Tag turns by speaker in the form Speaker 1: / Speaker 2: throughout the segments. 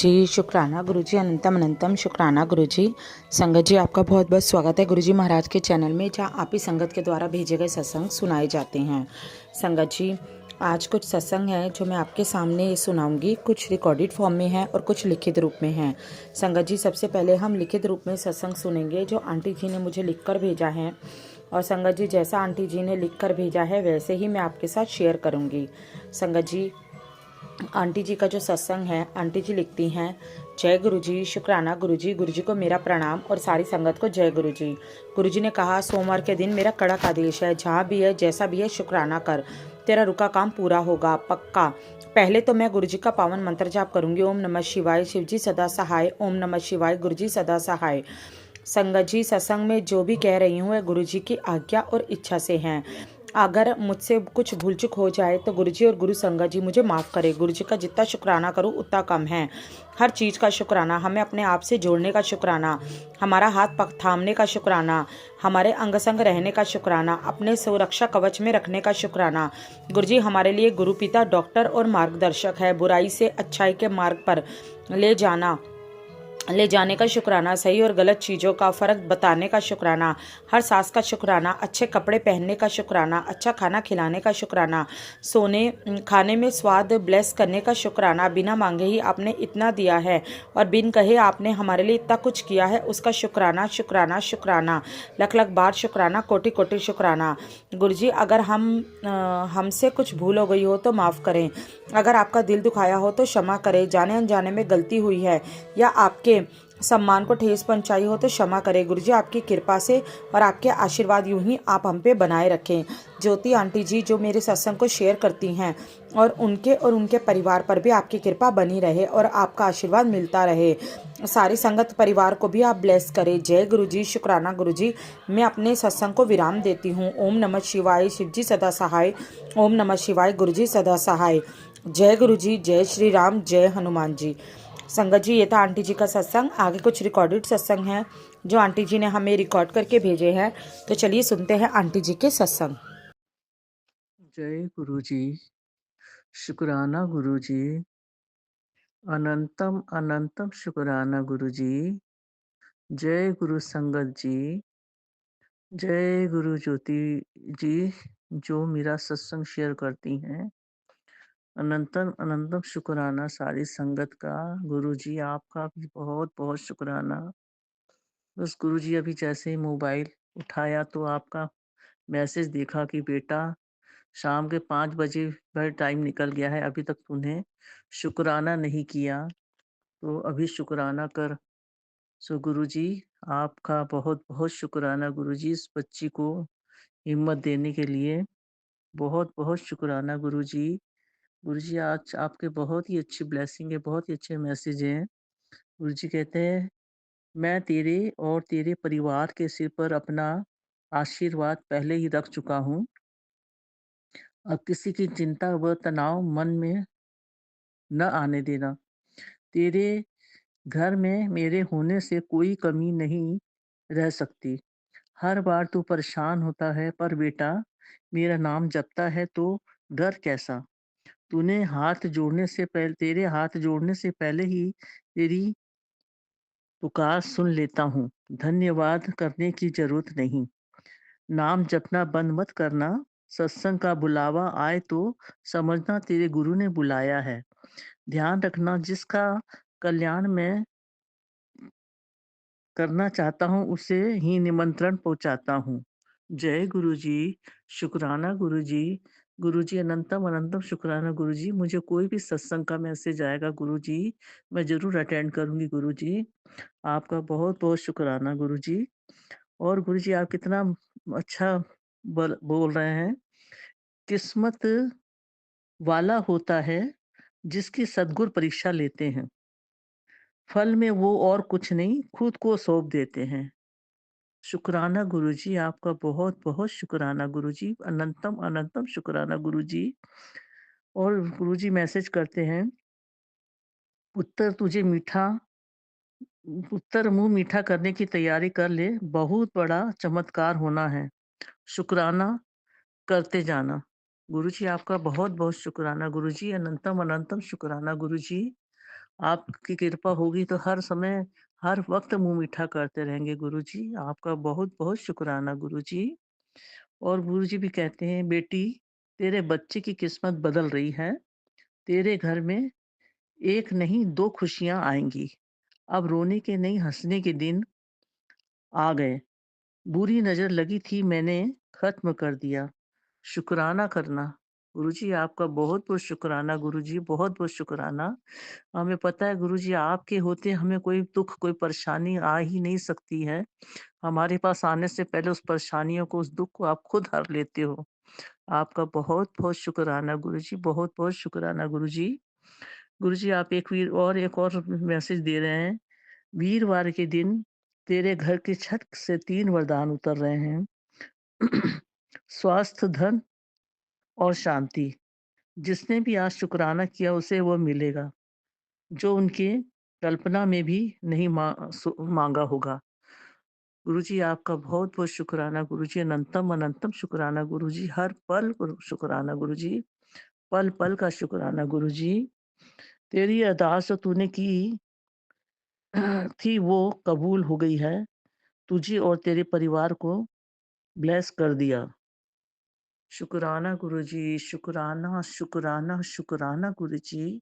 Speaker 1: जी, शुक्राना गुरुजी, अनंतम अनंतम शुक्राना गुरुजी। संगत जी, आपका बहुत बहुत स्वागत है गुरुजी महाराज के चैनल में, जहाँ आप ही संगत के द्वारा भेजे गए सत्संग सुनाए जाते हैं। संगत जी, आज कुछ सत्संग है जो मैं आपके सामने सुनाऊंगी। कुछ रिकॉर्डेड फॉर्म में है और कुछ लिखित रूप में है। संगत जी, सबसे पहले हम लिखित रूप में सत्संग सुनेंगे जो आंटी जी ने मुझे लिख कर भेजा है। और संगत जी, जैसा आंटी जी ने लिख कर भेजा है वैसे ही मैं आपके साथ शेयर करूँगी। संगत जी, आंटी जी का जो सत्संग है, आंटी जी लिखती हैं, जय गुरुजी, शुक्राना गुरुजी, गुरुजी को मेरा प्रणाम और सारी संगत को जय गुरुजी। गुरुजी ने कहा, सोमवार के दिन मेरा कड़क आदेश है, जहाँ भी है जैसा भी है शुक्राना कर, तेरा रुका काम पूरा होगा पक्का। पहले तो मैं गुरुजी का पावन मंत्र जाप करूंगी, ओम नमः शिवाय, शिवजी सदा सहाय, ओम नमः शिवाय, गुरुजी सदा सहाय। संगत जी, सत्संग में जो भी कह रही हूँ वह गुरुजी की आज्ञा और इच्छा से हैं। अगर मुझसे कुछ भूल चूक हो जाए तो गुरुजी और गुरु संगत जी मुझे माफ़ करे। गुरुजी का जितना शुक्राना करूँ उतना कम है। हर चीज़ का शुक्राना, हमें अपने आप से जोड़ने का शुक्राना, हमारा हाथ पग थामने का शुक्राना, हमारे अंग संग रहने का शुक्राना, अपने सुरक्षा कवच में रखने का शुक्राना। गुरुजी हमारे लिए गुरु पिता, डॉक्टर और मार्गदर्शक है। बुराई से अच्छाई के मार्ग पर ले जाने का शुक्राना, सही और गलत चीज़ों का फ़र्क बताने का शुक्राना, हर सांस का शुक्राना, अच्छे कपड़े पहनने का शुक्राना, अच्छा खाना खिलाने का शुक्राना, खाने में स्वाद ब्लेस करने का शुक्राना, बिना मांगे ही आपने इतना दिया है और बिन कहे आपने हमारे लिए इतना कुछ किया है, उसका शुक्राना शुक्राना शुक्राना, लख लख बार शुक्राना, कोटि कोटि शुक्राना। गुरुजी, अगर हमसे कुछ भूल हो गई हो तो माफ़ करें, अगर आपका दिल दुखाया हो तो क्षमा करें, जाने अनजाने में गलती हुई है या आपके सम्मान को ठेस पहुंचाई हो तो क्षमा करें। गुरुजी, आपकी कृपा से और आपके आशीर्वाद यूं ही आप हम पे बनाए रखें। ज्योति आंटी जी जो मेरे सत्संग को शेयर करती हैं, और उनके परिवार पर भी आपकी कृपा बनी रहे और आपका आशीर्वाद मिलता रहे। सारी संगत परिवार को भी आप ब्लेस करें। जय गुरुजी, शुक्राना गुरुजी। मैं अपने सत्संग को विराम देती हूँ। ओम नमः शिवाय, शिवजी सदा सहाय, ओम नमः शिवाय, गुरुजी सदा सहाय। जय गुरुजी, जय श्री राम, जय हनुमान जी। संगत जी, ये था आंटी जी का सत्संग। आगे कुछ रिकॉर्डेड सत्संग हैं जो आंटी जी ने हमें रिकॉर्ड करके भेजे हैं, तो चलिए सुनते हैं आंटी जी के सत्संग।
Speaker 2: जय गुरुजी, शुक्राना गुरुजी, अनंतम अनंतम शुक्राना गुरुजी। जय गुरु संगत जी, जय गुरु ज्योति जी जो मेरा सत्संग शेयर करती हैं। अनंतम अनंतम शुक्राना सारी संगत का। गुरुजी आपका भी बहुत बहुत शुक्राना। बस गुरुजी अभी जैसे ही मोबाइल उठाया तो आपका मैसेज देखा कि बेटा शाम के 5 बजे भर टाइम निकल गया है, अभी तक तूने शुक्राना नहीं किया, तो अभी शुक्राना कर। सो गुरुजी आपका बहुत बहुत शुक्राना गुरुजी, इस बच्ची को हिम्मत देने के लिए बहुत बहुत शुक्राना गुरुजी। गुरुजी आज आपके बहुत ही अच्छी ब्लेसिंग है, बहुत ही अच्छे मैसेज हैं। गुरुजी कहते हैं, मैं तेरे और तेरे परिवार के सिर पर अपना आशीर्वाद पहले ही रख चुका हूँ। अब किसी की चिंता व तनाव मन में न आने देना। तेरे घर में मेरे होने से कोई कमी नहीं रह सकती। हर बार तू परेशान होता है, पर बेटा मेरा नाम जपता है तो डर कैसा। तेरे हाथ जोड़ने से पहले ही तेरी पुकार सुन लेता हूँ। धन्यवाद करने की जरूरत नहीं। नाम जपना बंद मत करना। सत्संग का बुलावा आए तो समझना तेरे गुरु ने बुलाया है। ध्यान रखना, जिसका कल्याण मैं करना चाहता हूँ उसे ही निमंत्रण पहुँचाता हूँ। जय गुरुजी, शुक्राना गुरुजी। गुरुजी अनंतम अनंतम शुक्राना गुरुजी। मुझे कोई भी सत्संग का मैसेज आएगा गुरुजी, मैं ज़रूर अटेंड करूँगी गुरुजी। आपका बहुत-बहुत शुक्राना गुरुजी। और गुरुजी आप कितना अच्छा बोल रहे हैं। किस्मत वाला होता है जिसकी सद्गुरु परीक्षा लेते हैं। फल में वो और कुछ नहीं, खुद को सौंप देते हैं। शुक्राना गुरुजी, आपका बहुत-बहुत शुक्राना गुरुजी। अनंतम अनंतम शुक्राना गुरुजी। और गुरुजी मैसेज करते हैं, उत्तर तुझे मीठा उत्तर मुँह मीठा करने की तैयारी कर ले, बहुत बड़ा चमत्कार होना है। शुक्राना करते जाना। गुरुजी आपका बहुत-बहुत शुक्राना गुरुजी। अनंतम अनंतम शुक्राना गुरुजी। आपकी कृपा होगी तो हर समय, हर वक़्त मुँह मीठा करते रहेंगे गुरुजी। आपका बहुत-बहुत शुकराना गुरुजी। और गुरुजी भी कहते हैं, बेटी तेरे बच्चे की किस्मत बदल रही है। तेरे घर में 1 नहीं 2 खुशियाँ आएँगी। अब रोने के नहीं हँसने के दिन आ गए। बुरी नज़र लगी थी मैंने ख़त्म कर दिया। शुकराना करना। गुरुजी आपका बहुत-बहुत शुकराना गुरुजी, बहुत-बहुत शुकराना। हमें पता है गुरुजी आपके होते हमें कोई दुःख, कोई परेशानी आ ही नहीं सकती है। हमारे पास आने से पहले उस परेशानियों को, उस दुःख को आप खुद हर लेते हो। आपका बहुत-बहुत शुकराना गुरुजी, बहुत-बहुत शुकराना गुरुजी। गुरुजी आप एक और मैसेज दे रहे हैं। वीरवार के दिन तेरे घर की छत से 3 वरदान उतर रहे हैं। स्वास्थ्य, धन और शांति। जिसने भी आज शुकराना किया उसे वो मिलेगा, जो उनके कल्पना में भी नहीं माँगा होगा। गुरुजी आपका बहुत-बहुत शुकराना गुरुजी, अनंतम-अनंतम शुकराना गुरुजी, हर पल शुकराना गुरुजी, पल-पल का शुकराना गुरुजी। तेरी अरदास जो तूने की थी वो कबूल हो गई है। तुझे और तेरे परिवार को ब्लेस कर दिया। शुकराना गुरुजी, शुकराना, शुकराना, शुकराना गुरुजी।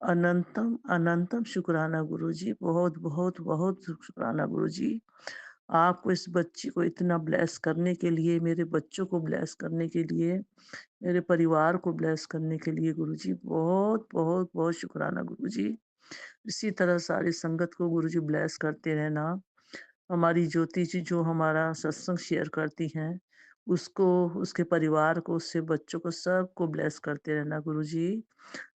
Speaker 2: अनंतम, अनंतम शुकराना गुरुजी। बहुत, बहुत, बहुत शुकराना गुरुजी। आपको इस बच्ची को इतना ब्लेस करने के लिए, मेरे बच्चों को ब्लेस करने के लिए, मेरे परिवार को ब्लेस करने के लिए गुरुजी बहुत, बहुत, बहुत शुकराना गुरुजी। इसी तरह सारी संगत को गुरुजी ब्लेस करते रहना। हमारी ज्योति जी जो हमारा सत्संग शेयर करती हैं, उसको, उसके परिवार को, उससे बच्चों को, सबको ब्लेस करते रहना गुरुजी।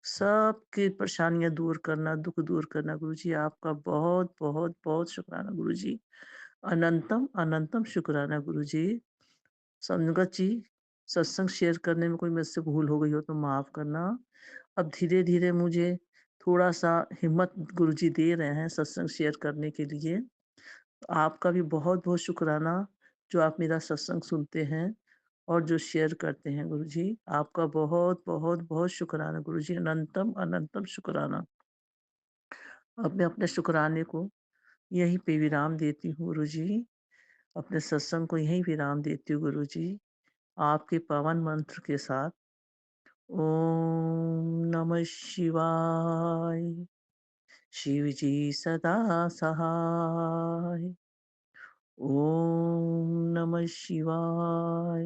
Speaker 2: सबकी परेशानियाँ दूर करना, दुःख दूर करना गुरुजी। आपका बहुत, बहुत, बहुत शुकराना गुरुजी। अनंतम, अनंतम शुकराना गुरुजी। संगत जी, सत्संग शेयर करने में कोई मुझसे भूल हो गई हो तो माफ़ करना। अब धीरे-धीरे मुझे थोड़ा-सा हिम्मत गुरुजी दे रहे हैं सत्संग शेयर करने के लिए। आपका भी बहुत-बहुत शुकराना, जो आप मेरा सत्संग सुनते हैं और जो शेयर करते हैं गुरुजी। आपका बहुत, बहुत, बहुत शुकराना गुरुजी, अनंतम, अनंतम शुकराना। अब मैं अपने शुकराने को यहीं पे विराम देती हूँ गुरुजी। अपने सत्संग को यहीं विराम देती हूँ गुरुजी, आपके पावन मंत्र के साथ। ओम नमः शिवाय। शिव जी सदा सहाय। ओम नमः शिवाय।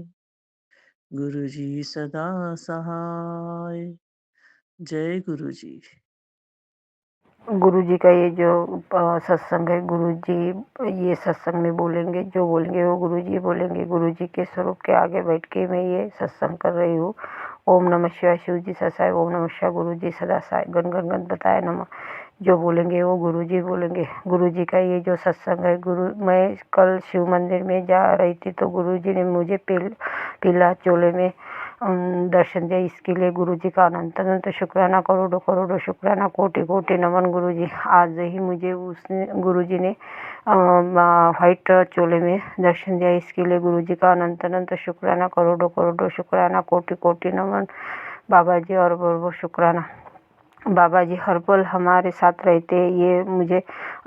Speaker 2: गुरु जी सदा सहाय। जय गुरु जी।
Speaker 3: गुरु जी का ये जो सत्संग है, गुरु जी ये सत्संग में बोलेंगे, जो बोलेंगे वो गुरु जी बोलेंगे। गुरु जी के स्वरूप के आगे बैठ के मैं ये सत्संग कर रही हूँ। ओम नमः शिवाय, शिव जी ससाय। ओम नमः शिवाय, गुरु जी सदा साय। गण गण गण बताए नमः। जो बोलेंगे वो गुरु जी बोलेंगे। गुरु जी का ये जो सत्संग है, मैं कल शिव मंदिर में जा रही थी तो गुरु जी ने मुझे पीला चोले में दर्शन दिया। इसके लिए गुरु जी का अनंत अनंत शुक्राना, करोड़ों करोड़ों शुक्राना, कोटि कोटि नमन गुरु जी। आज ही मुझे उसने, गुरु जी ने व्हाइट चोले में दर्शन दिया। इसके लिए गुरु जी का अनंत अनंत शुक्राना, करोड़ों करोड़ों शुक्राना, कोटि कोटि नमन बाबा जी और बहुत शुक्राना। बाबा जी हर पल हमारे साथ रहते हैं, ये मुझे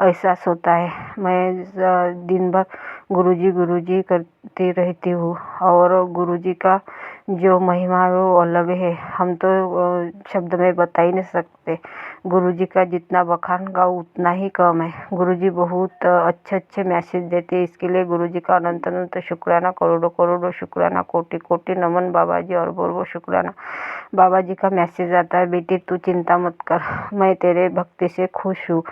Speaker 3: एहसास होता है। मैं दिन भर गुरुजी करती रहती हूँ और गुरुजी का जो महिमा है वो अलग है। हम तो शब्द में बता ही नहीं सकते। गुरुजी का जितना बखान गाओ उतना ही कम है। गुरुजी बहुत अच्छे अच्छे मैसेज देते हैं। इसके लिए गुरुजी का अनंत अनंत शुक्राना, करोड़ों करोड़ों शुक्राना, कोटि कोटि नमन बाबा जी और बहुत शुक्राना। बाबा जी का मैसेज आता है, बेटी तू चिंता मत कर, मैं तेरे भक्ति से खुश हूँ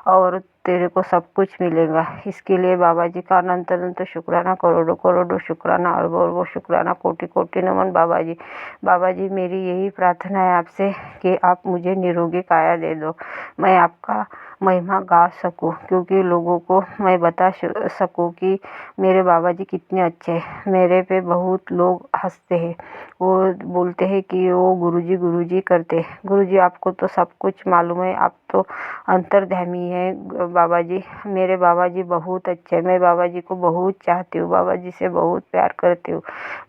Speaker 3: और तेरे को सब कुछ मिलेगा। इसके लिए बाबा जी का अनंत अनंत शुक्राना, करोड़ों करोड़ों शुक्राना और बहुत शुक्राना, कोटि कोटि नमन बाबा जी। बाबा जी मेरी यही प्रार्थना है आपसे कि आप मुझे निरोगी काया दे दो, मैं आपका महिमा गा सकूं, क्योंकि लोगों को मैं बता सकूं कि मेरे बाबा जी कितने अच्छे हैं। मेरे पे बहुत लोग हंसते हैं, वो बोलते हैं कि वो गुरुजी करते हैं। गुरुजी आपको तो सब कुछ मालूम है, आप तो अंतर्ध्यामी है बाबा जी। मेरे बाबा जी बहुत अच्छे हैं, मैं बाबा जी को बहुत चाहती हूँ, बाबा जी से बहुत प्यार करती हूँ।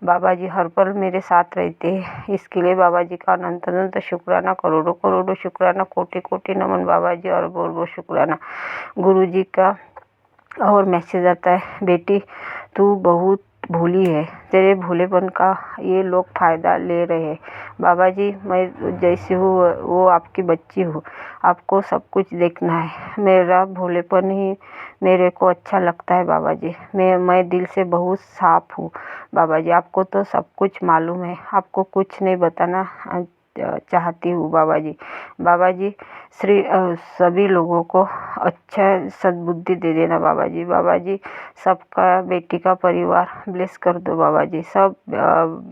Speaker 3: बाबा जी हर पल मेरे साथ रहते हैं, इसके लिए बाबा जी का अनंत अनंत शुक्राना, करोड़ों करोड़ों शुक्राना, कोटि कोटि नमन बाबा जी, और बहुत बहुत शुक्राना। गुरु जी का और मैसेज आता है, बेटी तू बहुत भोली है, तेरे भोलेपन का ये लोग फ़ायदा ले रहे हैं। बाबा जी मैं जैसी हूँ वो आपकी बच्ची हूँ, आपको सब कुछ देखना है, मेरा भोलेपन ही मेरे को अच्छा लगता है बाबा जी। मैं दिल से बहुत साफ हूँ बाबा जी, आपको तो सब कुछ मालूम है, आपको कुछ नहीं बताना चाहती हूँ बाबा जी। बाबा जी सभी लोगों को अच्छा सद्बुद्धि दे देना बाबा जी। बाबा जी सबका बेटी का परिवार ब्लेस कर दो बाबा जी, सब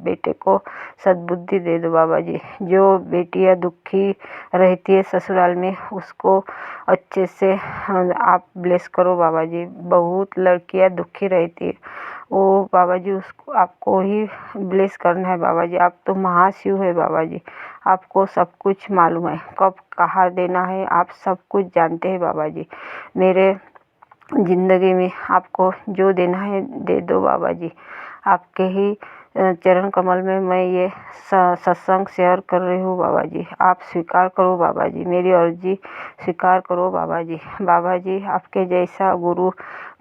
Speaker 3: बेटे को सद्बुद्धि दे दो बाबा जी। जो बेटियां दुखी रहती है ससुराल में उसको अच्छे से आप ब्लेस करो बाबा जी। बहुत लड़कियां दुखी रहती है, वो बाबा जी उसको आपको ही ब्लेस करना है बाबा जी। आप तो महाशिव है बाबा जी, आपको सब कुछ मालूम है, कब कहाँ देना है आप सब कुछ जानते हैं बाबा जी। मेरे ज़िंदगी में आपको जो देना है दे दो बाबा जी। आपके ही चरण कमल में मैं ये सत्संग शेयर कर रही हूँ बाबा जी, आप स्वीकार करो बाबा जी, मेरी अर्जी स्वीकार करो बाबा जी। बाबा जी आपके जैसा गुरु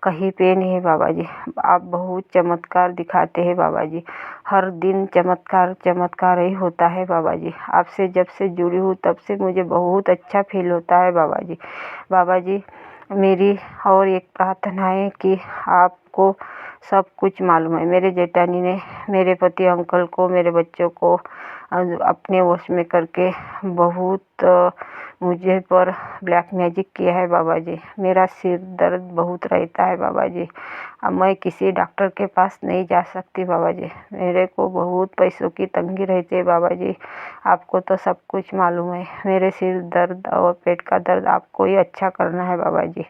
Speaker 3: कहीं पे नहीं है बाबा जी, आप बहुत चमत्कार दिखाते हैं बाबा जी, हर दिन चमत्कार चमत्कार ही होता है बाबा जी। आपसे जब से जुड़ी हूँ तब से मुझे बहुत अच्छा फील होता है बाबा जी। बाबा जी मेरी और एक प्रार्थना है कि आपको सब कुछ मालूम है, मेरे जेठानी ने मेरे पति अंकल को, मेरे बच्चों को अपने वश में करके बहुत मुझे पर ब्लैक मैजिक किया है बाबा जी। मेरा सिर दर्द बहुत रहता है बाबा जी, अब मैं किसी डॉक्टर के पास नहीं जा सकती बाबा जी, मेरे को बहुत पैसों की तंगी रहती है बाबा जी। आपको तो सब कुछ मालूम है, मेरे सिर दर्द और पेट का दर्द आपको ही अच्छा करना है बाबा जी।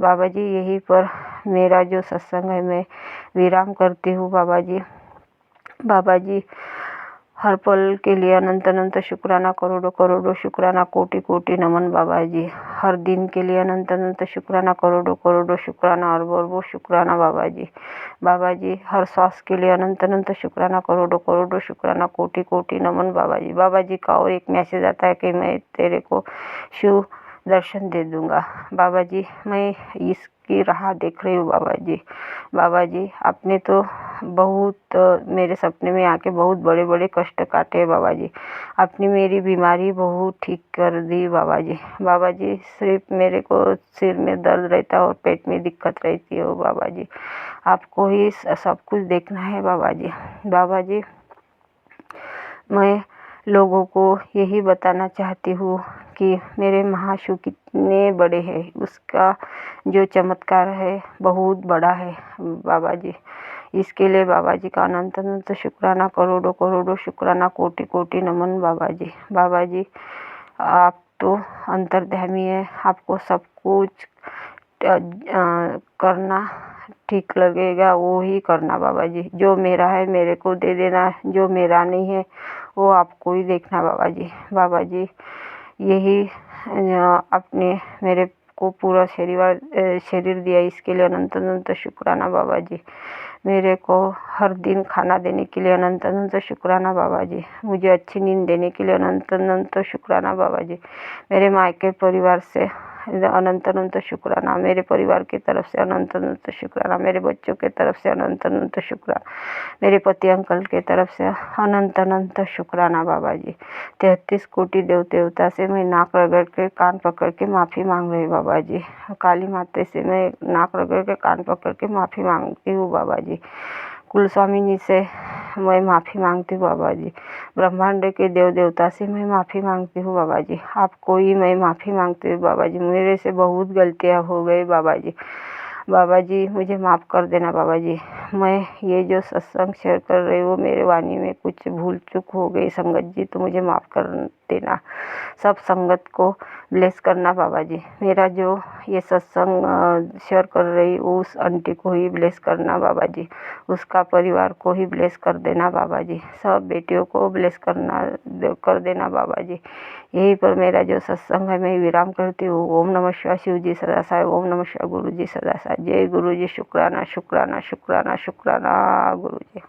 Speaker 3: बाबा जी यहीं पर मेरा जो सत्संग है मैं विराम करती हूँ बाबा जी। बाबा जी हर पल के लिए अनंत अनंत शुक्राना, करोड़ों करोड़ों शुक्राना, कोटि कोटि नमन बाबा जी। हर दिन के लिए अनंत अनंत शुक्राना, करोड़ों करोड़ों शुक्राना, और बहुत शुक्राना बाबा जी। बाबा जी हर श्वास के लिए अनंत अनंत शुक्राना, करोड़ों करोड़ों शुक्राना, कोटि कोटि नमन बाबा जी। बाबा जी का और एक मैसेज आता है कि मैं तेरे को शिव दर्शन दे दूंगा बाबा जी, मैं इसकी राह देख रही हूँ बाबा जी। बाबा जी आपने तो बहुत मेरे सपने में आके बहुत बड़े बड़े कष्ट काटे हैं बाबा जी, आपने मेरी बीमारी बहुत ठीक कर दी बाबा जी। बाबा जी सिर्फ मेरे को सिर में दर्द रहता है और पेट में दिक्कत रहती है बाबा जी, आपको ही सब कुछ देखना है बाबा जी। बाबा जी मैं लोगों को यही बताना चाहती हूँ कि मेरे महाशिव कितने बड़े हैं, उसका जो चमत्कार है बहुत बड़ा है बाबा जी। इसके लिए बाबा जी का अनंत अनंत शुक्राना, करोड़ों करोड़ों शुक्राना, कोटि कोटि नमन बाबा जी। बाबा जी आप तो अंतर्ध्यामी है, आपको सब कुछ करना ठीक लगेगा वो ही करना बाबा जी। जो मेरा है मेरे को दे देना, जो मेरा नहीं है वो आपको ही देखना बाबा जी। बाबा जी यही अपने मेरे को पूरा शरीर दिया, इसके लिए अनंत अनंत शुक्राना बाबा जी। मेरे को हर दिन खाना देने के लिए अनंत अनंत शुक्राना बाबा जी। मुझे अच्छी नींद देने के लिए अनंत अनंत शुक्राना बाबा जी। मेरे मायके परिवार से अनंत अनंत शुक्राना, मेरे परिवार की तरफ से अनंत अनंत शुक्राना, मेरे बच्चों के तरफ से अनंत अनंत शुक्राना, मेरे पति अंकल के तरफ से अनंत अनंत शुक्राना बाबा जी। 33 कोटि देव देवता से मैं नाक रगड़ के कान पकड़ के माफ़ी मांग रही बाबा जी। काली माता से मैं नाक रगड़ के कान पकड़ के माफ़ी मांगती हूँ बाबा जी। कुल स्वामिनी से मैं माफ़ी मांगती हूँ बाबा जी। ब्रह्मांड के देव देवता से मैं माफ़ी मांगती हूँ बाबा जी। आपको ही मैं माफ़ी मांगती हूँ बाबा जी, मेरे से बहुत गलतियाँ हो गई बाबा जी। बाबा जी मुझे माफ़ कर देना बाबा जी। मैं ये जो सत्संग शेयर कर रही हूँ मेरे वाणी में कुछ भूल चूक हो गई संगत जी, तो मुझे माफ़ कर देना। सब संगत को ब्लेस करना बाबा जी। मेरा जो ये सत्संग शेयर कर रही उस आंटी को ही ब्लेस करना बाबा जी, उसका परिवार को ही ब्लेस कर देना बाबा जी, सब बेटियों को ब्लेस कर देना बाबा जी। यही पर मेरा जो सत्संग है मैं विराम करती हूँ। ओम नमः शिवाय। शिव जी सदा साहेब। ओम नमः शिवाय। गुरु जी सदा साहेब। जय गुरु जी। शुक्राना शुक्राना शुक्राना शुक्राना गुरु जी।